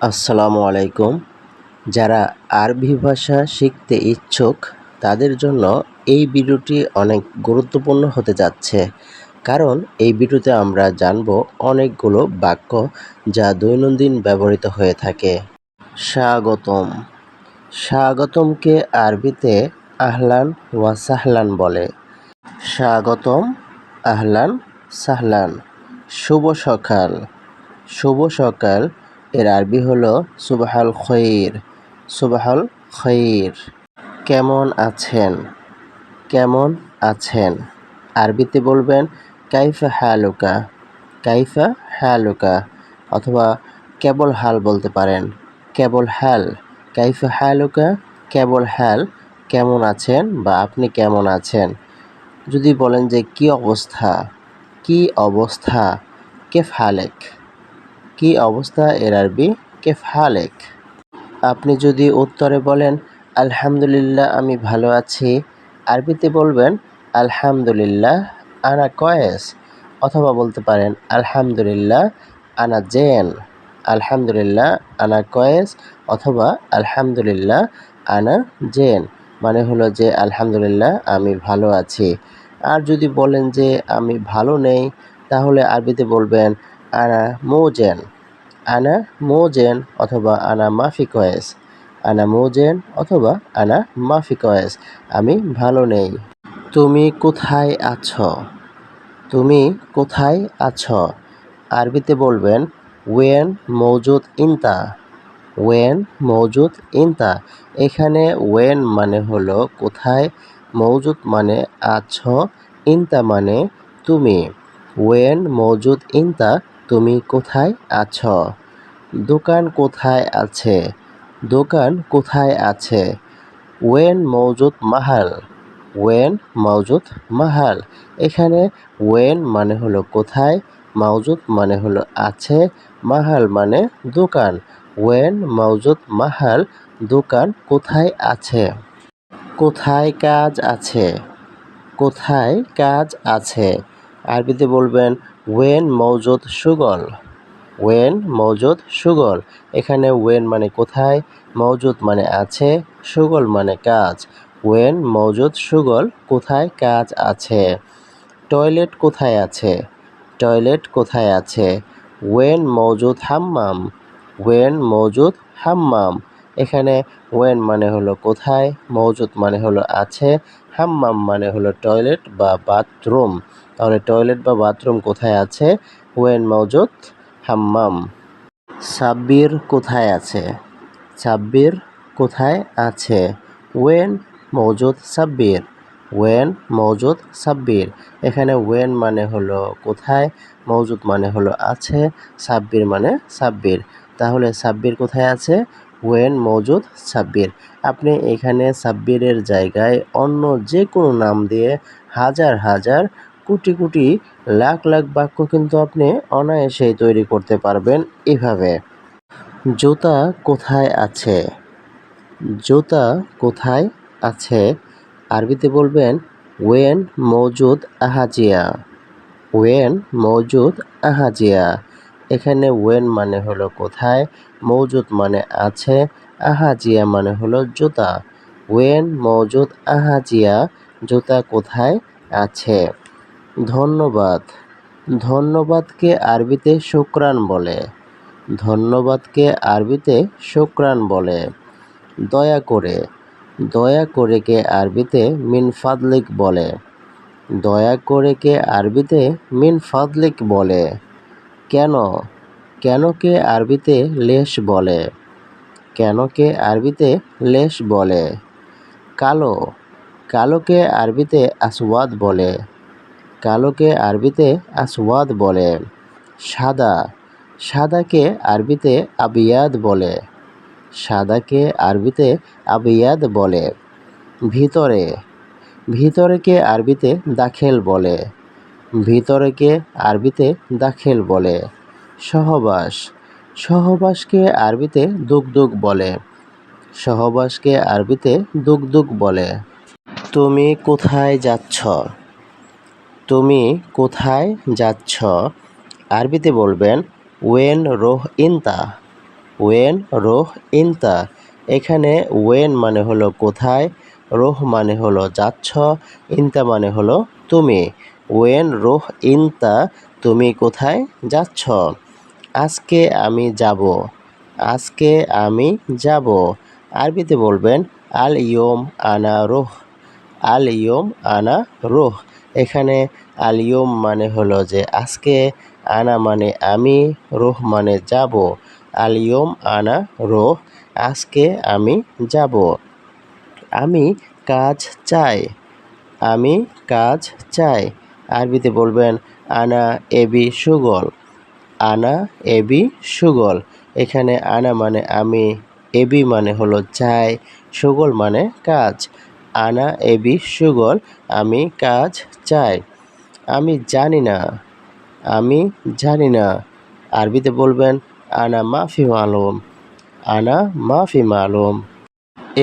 আসসালামু আলাইকুম। যারা আরবি ভাষা শিখতে ইচ্ছুক তাদের জন্য এই ভিডিওটি অনেক গুরুত্বপূর্ণ হতে যাচ্ছে। কারণ এই ভিডিওতে আমরা জানব অনেকগুলো বাক্য যা দৈনন্দিন ব্যবহৃত হয়ে থাকে। স্বাগতম। স্বাগতমকে আরবিতে আহলান ওয়া সাহলান বলে। স্বাগতম, আহলান, সাহলান। শুভ সকাল। শুভ সকাল এর আরবি হলো সুবহাল খৈর। সুবহাল খৈর। কেমন আছেন? কেমন আছেন? আরবিতে বলবেন কাইফা হালুকা। কাইফা হালুকা, অথবা কেবল হাল বলতে পারেন। কেবল হাল। কাইফা হালুকা, কেবল হাল। কেমন আছেন বা আপনি কেমন আছেন? যদি বলেন যে কি অবস্থা, কি অবস্থা, কেফ হালেক। কি অবস্থা এর আরবি কেফ হালেক। আপনি যদি উত্তরে বলেন আলহামদুলিল্লাহ আমি ভালো আছি, আরবিতে বলবেন আলহামদুলিল্লাহ আনা কয়েস, অথবা বলতে পারেন আলহামদুলিল্লাহ আনা জেন। আলহামদুলিল্লাহ আনা কয়েস অথবা আলহামদুলিল্লাহ আনা জেন, মানে হলো যে আলহামদুলিল্লাহ আমি ভালো আছি। আর যদি বলেন যে আমি ভালো নেই, তাহলে আরবিতে বলবেন আনা মোজেন। আনা মোজেন অথবা আনা মাফি কয়েস। আনা মোজেন অথবা আনা মাফি কয়েস, আমি ভালো নেই। তুমি কোথায় আছো? তুমি কোথায় আছো? আরবিতে বলবেন ওয়েন মৌজুদ ইনতা। ওয়েন মৌজুদ ইনতা। এখানে ওয়েন মানে হলো কোথায়, মৌজুদ মানে আছো, ইনতা মানে তুমি। ওয়েন মৌজুদ ইনতা, তুমি কোথায় আছো? দোকান কোথায় আছে? দোকান কোথায় আছে? ওয়েন মৌজুদ মাহাল। ওয়েন মৌজুদ মাহাল। এখানে ওয়েন মানে হলো কোথায়, মৌজুদ মানে হলো আছে, মাহাল মানে দোকান। ওয়েন মৌজুদ মাহাল, দোকান কোথায় আছে? কোথায় কাজ আছে? কোথায় কাজ আছে? আরবিতে বলবেন ওয়েন মৌজুদ সুগল। ওয়েন মৌজুদ সুগল। এখানে ওয়েন মানে কোথায়, মৌজুদ মানে আছে, সুগল মানে কাজ। ওয়েন মৌজুদ সুগল, কোথায় কাজ আছে? টয়লেট কোথায় আছে? টয়লেট কোথায় আছে? ওয়েন মৌজুদ হাম্মাম। ওয়েন মৌজুদ হাম্মাম। এখানে ওয়েন মানে হলো কোথায়, মৌজুদ মানে হলো আছে, হাম্মাম মানে হলো টয়লেট বা বাথরুম। তাহলে টয়লেট বা বাথরুম কোথায় আছে? ওয়েন মৌজুদ হাম্মাম। সাব্বির কোথায় আছে? সাব্বির কোথায় আছে? ওয়েন মৌজুদ সাব্বির। ওয়েন মৌজুদ সাব্বির। এখানে ওয়েন মানে হলো কোথায়, মৌজুদ মানে হলো আছে, সাব্বির মানে সাব্বির। তাহলে সাব্বির কোথায় আছে? ওয়েন মৌজুদ সাব্বির। আপনি এখানে সাব্বিরের জায়গায় অন্য যে কোনো নাম দিয়ে হাজার হাজার, কোটি কোটি, লাখ লাখ বাক্য কিন্তু আপনি অনায়াসেই তৈরি করতে পারবেন এভাবে। জুতা কোথায় আছে? জুতা কোথায় আছে? আরবিতে বলবেন ওয়েন মৌজুদ আহাজিয়া। ওয়েন মৌজুদ আহাজিয়া। এখানে ওয়েন মানে হলো কোথায়, মৌজুদ মানে আছে, আহাজিয়া মানে হলো জুতা। ওয়েন মৌজুদ আহাজিয়া, জুতা কোথায় আছে? ধন্যবাদ। ধন্যবাদকে আরবিতে শুকরান বলে। ধন্যবাদকে আরবিতে শুকরান বলে। দয়া করে। দয়া করেকে আরবিতে মিন ফাদলিক বলে। দয়া করেকে আরবিতে মিন ফাদলিক বলে। কেন? কেনকে আরবিতে লেশ বলে। কেনকে আরবিতে লেশ বলে। কালো। কালোকে আরবিতে আসওয়াদ বলে। কালোকে আরবিতে আসওয়াদ বলে। সাদা। সাদাকে আরবিতে আবিয়াদ বলে। সাদাকে আরবিতে আবিয়াদ বলে। ভিতরে। ভিতরেকে আরবিতে দাখেল বলে। ভিতরেকে আরবিতে দাখেল বলে। সহবাস। সহবাসকে আরবিতে দুগদুগ বলে। সহবাসকে আরবিতে দুগদুগ বলে। তুমি কোথায় যাচ্ছ? তুমি কোথায় যাচ্ছ? আরবিতে বলবেন ওয়েন রোহ ইনতা। ওয়েন রোহ ইনতা। এখানে ওয়েন মানে হলো কোথায়, রোহ মানে হলো যাচ্ছ, ইনতা মানে হলো তুমি। ওয়েন রোহ ইনতা, তুমি কোথায় যাচ্ছ? আজকে আমি যাব, আজকে আমি যাব। আরবিতে বলবেন আল ইয়ম আনা রোহ, আল ইয়ম আনা রোহ। এখানে আল ইয়ম মানে হলো যে আজকে, আনা মানে আমি, রোহ মানে যাব। আল ইয়ম আনা রোহ, আজকে আমি যাব। আমি কাজ চাই, আমি কাজ চাই। আরবিতে বলবেন আনা এবি সুগল, আনা এবি সুগল। এখানে আনা মানে আমি, এবি মানে হলো চাই, সুগল মানে কাজ। আনা এবি সুগল, আমি কাজ চাই। আমি জানি না, আমি জানি না। আরবিতে বলবেন আনা মাফি মালুম, আনা মাফি মালুম।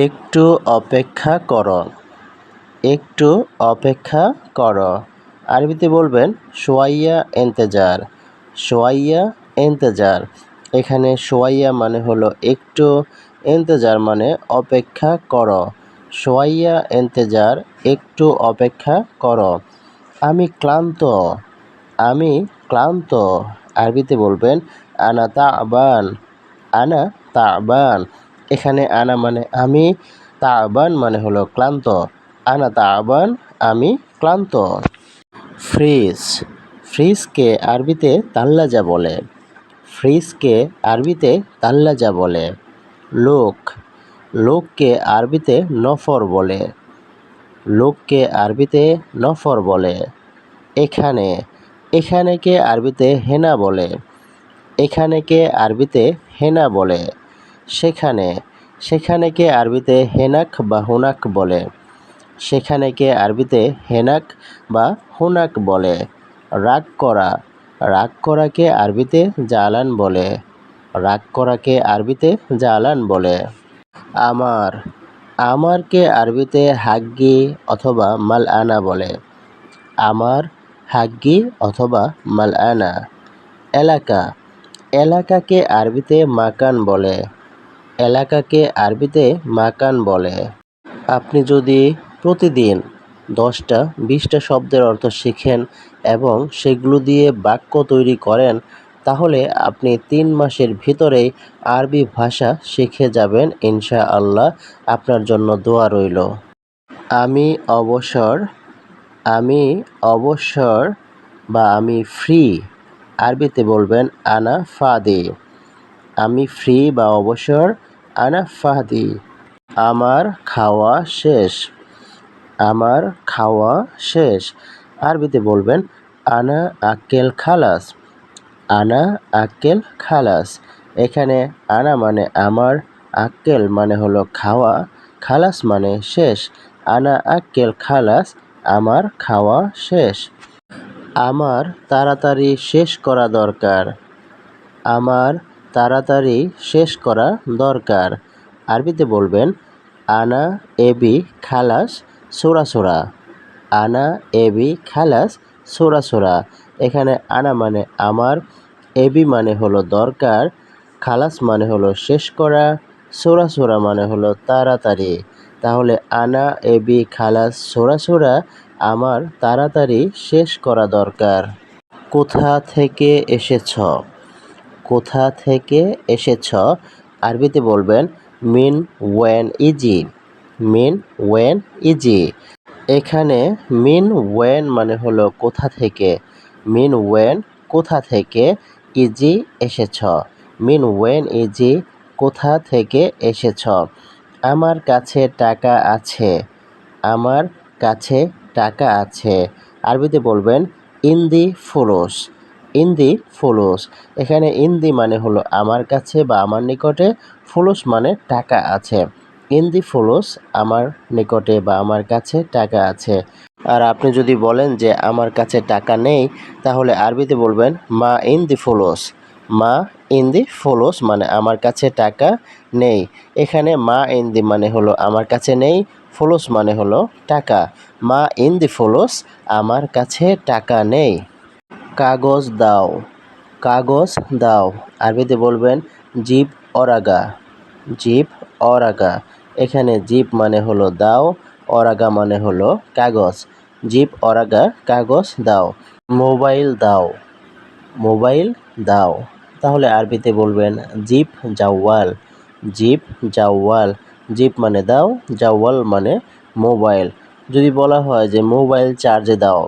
একটু অপেক্ষা করো, একটু অপেক্ষা করো। আরবিতে বলবেন শোয়াইয়া ইন্তেজার, শোয়াইয়া ইন্তেজার। এখানে শোয়াইয়া মানে হলো একটু, ইন্তেজার মানে অপেক্ষা করো। শোয়াইয়া ইন্তেজার, একটু অপেক্ষা করো। আমি ক্লান্ত, আমি ক্লান্ত। আরবিতে বলবেন আনা তাবান, আনা তাবান। এখানে আনা মানে আমি, তাবান মানে হলো ক্লান্ত। আনা তাবান, আমি ক্লান্ত। ফ্রিজ, ফ্রিজকে আরবিতে তাল্লাজা বলে, ফ্রিজকে আরবিতে তাল্লাজা বলে। লোক, লোককে আরবিতে নফর বলে, লোককে আরবিতে নফর বলে। এখানে, এখানেকে আরবিতে হেনা বলে, এখানেকে আরবিতে হেনা বলে। সেখানে, সেখানেকে আরবিতে হেনাক বা হুনাক বলে, সেখানেকে আরবিতে হেনাক বা হুনাক বলে। রাগ করা, রাগ করাকে আরবিতে জালান বলে, রাগ করাকে আরবিতে জালান বলে। আমার, আমারকে আরবিতে হাগ্গি অথবা মাল আনা বলে, আমার হাগ্গি অথবা মাল আনা। এলাকা, এলাকাকে আরবিতে মাকান বলে, এলাকাকে আরবিতে মাকান বলে। আপনি যদি প্রতিদিন 10টা 20টা শব্দের অর্থ শিখেন এবং সেগুলো দিয়ে বাক্য তৈরি করেন, তাহলে আপনি 3 মাসের ভিতরেই আরবি ভাষা শিখে যাবেন ইনশাআল্লাহ। আপনার জন্য দোয়া রইল। আমি অবসর, আমি অবসর বা আমি ফ্রি। আরবিতে বলবেন আনা ফাদি। আমি ফ্রি বা অবসর, আনা ফাদি। আমার খাওয়া শেষ, আমার খাওয়া শেষ। আরবিতে বলবেন আনা আক্কেল খালাস, আনা আক্কেল খালাস। এখানে আনা মানে আমার, আক্কেল মানে হলো খাওয়া, খালাস মানে শেষ। আনা আক্কেল খালাস, আমার খাওয়া শেষ। আমার তাড়াতাড়ি শেষ করা দরকার, আমার তাড়াতাড়ি শেষ করা দরকার। আরবিতে বলবেন আনা এবি খালাস সোরা সোরা, আনা এবি খালাস সোরা সোরা। এখানে আনা মানে আমার, এবি মানে হলো দরকার, খালাস মানে হলো শেষ করা, সোরা সোরা মানে হলো তাড়াতাড়ি। তাহলে আনা এবি খালাস সোরা সোরা, আমার তাড়াতাড়ি শেষ করা দরকার। কোথা থেকে এসেছ, কোথা থেকে এসেছ। আরবিতে বলবেন মিন ওয়েন ইজি, মিন ওয়েন ইজি। এখানে মিন ওয়েন মানে হলো কোথা থেকে, মিন ওয়েন কোথা থেকে, ইজি এসেছ। মিন ওয়েন ইজি, কোথা থেকে এসেছ। আমার কাছে টাকা আছে, আমার কাছে টাকা আছে। আরবিতে বলবেন ইন্দি ফুলুস, ইন্দি ফুলুস। এখানে ইন্দি মানে হলো আমার কাছে বা আমার নিকটে, ফুলুস মানে টাকা আছে। ইন্দি ফুলুস, আমার নিকটে বা আমার কাছে টাকা আছে। আর আপনি যদি বলেন যে আমার কাছে টাকা নেই, তাহলে আরবিতে বলবেন মা ইন্দি ফুলুস, মা ইন্দি ফুলুস মানে আমার কাছে টাকা নেই। এখানে মা ইন্দি মানে হলো আমার কাছে নেই, ফুলুস মানে হলো টাকা। মা ইন্দি ফুলুস, আমার কাছে টাকা নেই। কাগজ দাও, কাগজ দাও। আরবিতে বলবেন জিব অরাগা, জিপ অরাগা। এখানে জিপ মানে হলো দাও, অরাগা মানে হলো কাগজ। জিপ অরাগা কাগজ দাও। মোবাইল দাও, মোবাইল দাও। তাহলে আরবিতে বলবেন জিপ জাওয়াল, জিপ জাওয়াল। জিপ মানে দাও, জাওয়াল মানে মোবাইল। যদি বলা হয় যে মোবাইল চার্জে দাও,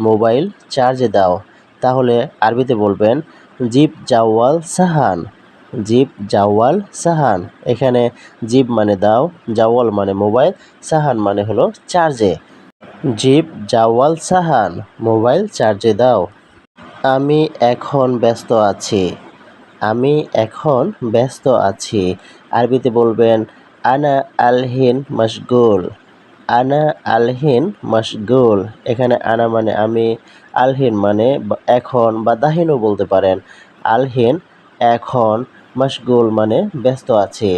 মোবাইল চার্জে দাও, তাহলে আরবিতে বলবেন জিপ জাওয়াল সাহান, জিপ জাওয়াল সাহান। এখানে জিপ মানে দাও, জাওয়াল মানে মোবাইল, সাহান মানে হলো চার্জে। জিপ জাওয়াল সাহান, মোবাইল চার্জে দাও। আমি এখন ব্যস্ত আছি, আমি এখন ব্যস্ত আছি। আরবিতে বলবেন আনা আলহিন মশগুল, আনা আলহিন মশগুল। এখানে আনা মানে আমি, আলহিন মানে এখন বা দাহিনও বলতে পারেন। আলহিন এখন, মশগুল মানে ব্যস্ত আছি।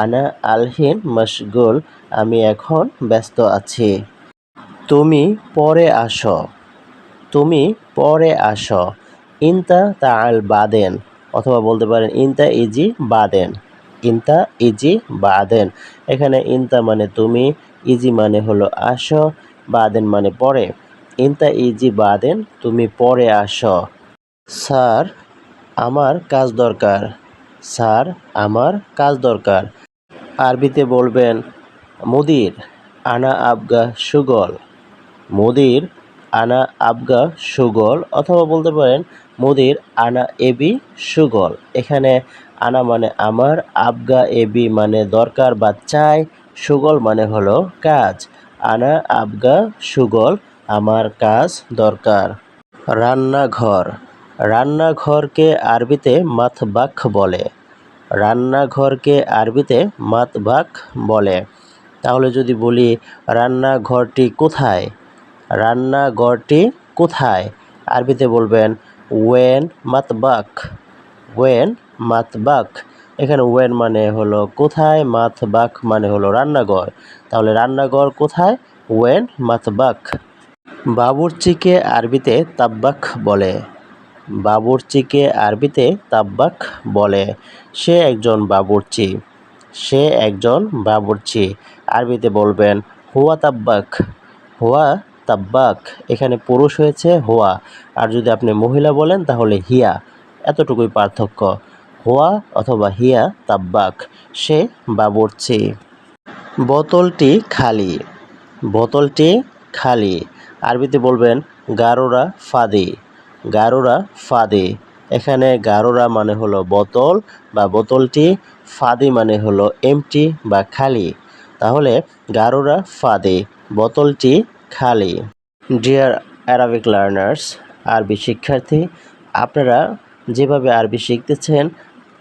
আনা আলহিন মশগুল, আমি এখন ব্যস্ত আছি। তুমি পরে আসো, তুমি পরে আসো। ইনতা তাআল বাদেন, অথবা বলতে পারেন ইনতা ইজি বাদেন, ইনতা ইজি বাদেন। এখানে ইনতা মানে তুমি, ইজি মানে হলো আসো, বাদেন মানে পরে। ইনতা ইজি বাদেন, তুমি পরে আসো। স্যার আমার কাজ দরকার, স্যার আমার কাজ দরকার। আরবিতে বলবেন মুদির আনা আবগা সুগল, মুদির আনা আবগা সুগল, অথবা বলতে পারেন মুদির আনা এবি সুগল। এখানে আনা মানে আমার, আবগা এবি মানে দরকার বা চাই, সুগল মানে হলো কাজ। আনা আবগা সুগল, আমার কাজ দরকার। রান্নাঘর, রান্নাঘরকে আরবিতে মাতবাখ বলে, রান্নাঘরকে আরবিতে মাতবাখ বলে। তাহলে যদি বলি রান্নাঘরটি কোথায়, রান্নাঘরটি কোথায়, আরবিতে বলবেন ওয়েন মাতবাখ, ওয়েন মাতবাখ। এখানে ওয়েন মানে হলো কোথায়, মাতবাখ মানে হলো রান্নাঘর। তাহলে রান্নাঘর কোথায়, ওয়েন মাতবাখ। বাবুর্চিকে আরবিতে তাব্বাখ বলে, বাবুর্চিকে আরবিতে তাব্বাখ বলে। সে একজন বাবুর্চি, সে একজন বাবুর্চি। আরবিতে বলবেন হুয়া তাব্বাখ, হুয়া তাব্বাখ। এখানে পুরুষ হয়েছে হুয়া, আর যদি আপনি মহিলা বলেন তাহলে হিয়া, এতটুকুই পার্থক্য। হুয়া অথবা হিয়া তাব্বাখ, সে বাবুর্চি। বোতলটি খালি, বোতলটি খালি। আরবিতে বলবেন গারুরা ফাদি, গারুরা ফাদি। এখানে গারুরা মানে হলো বোতল বা বোতলটি, ফাদি মানে হলো এমটি বা খালি। তাহলে গারুরা ফাদি, বোতলটি খালি। ডিয়ার অ্যারাবিক লার্নার্স, আরবি শিক্ষার্থী, আপনারা যেভাবে আরবি শিখতেছেন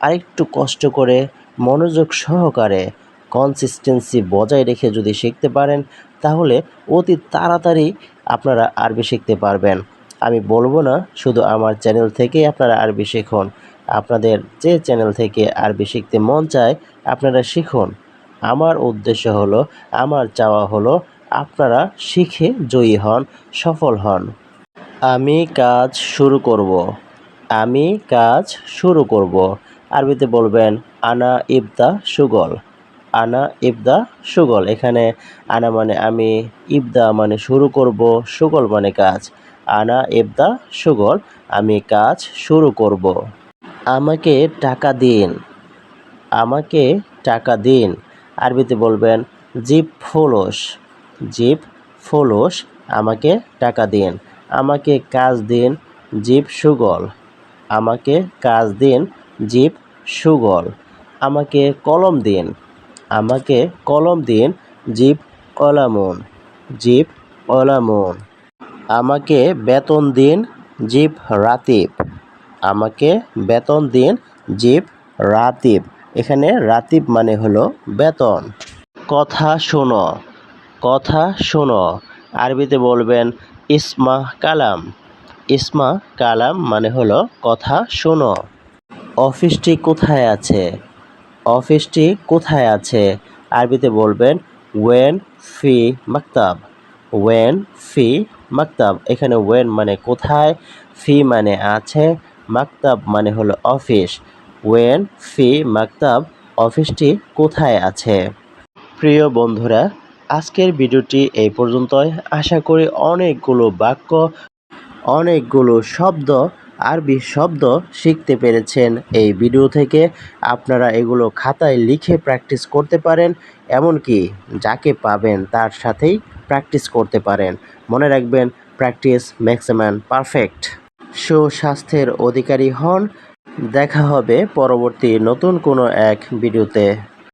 আরেকটু কষ্ট করে মনোযোগ সহকারে কনসিস্টেন্সি বজায় রেখে যদি শিখতে পারেন তাহলে অতি তাড়াতাড়ি আপনারা আরবি শিখতে পারবেন। আমি বলবো না শুধু আমার চ্যানেল থেকেই আপনারা আরবি শিখুন, আপনাদের যে চ্যানেল থেকে আরবি শিখতে মন চায় আপনারা শিখুন। আমার উদ্দেশ্য হলো, আমার চাওয়া হলো আপনারা শিখে জয়ী হন, সফল হন। আমি কাজ শুরু করব, আমি কাজ শুরু করব। আরবিতে বলবেন আনা ইবদা সুগল, আনা ইবদা সুগল। এখানে আনা মানে আমি, ইবদা মানে শুরু করব, সুগল মানে কাজ। আনা ইবদা সুগল, আমি কাজ শুরু করব। আমাকে টাকা দিন, আমাকে টাকা দিন। আরবিতে বলবেন জিপ ফোলস, জিপ ফোলস। আমাকে টাকা দিন। আমাকে কাজ দিন, জিপ সুগল, আমাকে কাজ দিন, জিপ সুগল। আমাকে কলম দিন, আমাকে কলম দিন, জিপ কলামুন, জিপ কলামুন। আমাকে বেতন দিন, জিপ রাতিব, আমাকে বেতন দিন, জিপ রাতিব। এখানে রাতিব মানে হলো বেতন। কথা শোনো, কথা শোনো। আরবিতে বলবেন ইসমা কালাম, ইসমা কালাম মানে হলো কথা শোনো। অফিসটি কোথায় আছে, অফিসটি কোথায় আছে। আরবিতে বলবেন ওয়েন ফি মাকতাব, ওয়েন ফি মাকতাব। এখানে ওয়েন মানে কোথায়, ফি মানে আছে, মাকতাব মানে হলো অফিস। ওয়েন ফি মাকতাব অফিসটি কোথায় আছে? প্রিয় বন্ধুরা, আজকের ভিডিওটি এই পর্যন্তই। আশা করি অনেকগুলো বাক্য, অনেকগুলো শব্দ, আরবি শব্দ শিখতে পেরেছেন এই ভিডিও থেকে। আপনারা এগুলো খাতায় লিখে প্র্যাকটিস করতে পারেন, এমনকি যাকে পাবেন তার সাথেই প্র্যাকটিস করতে পারেন। মনে রাখবেন, practice makes a man perfect. সুস্বাস্থ্যের অধিকারী হন। দেখা হবে পরবর্তী নতুন কোনো এক ভিডিওতে।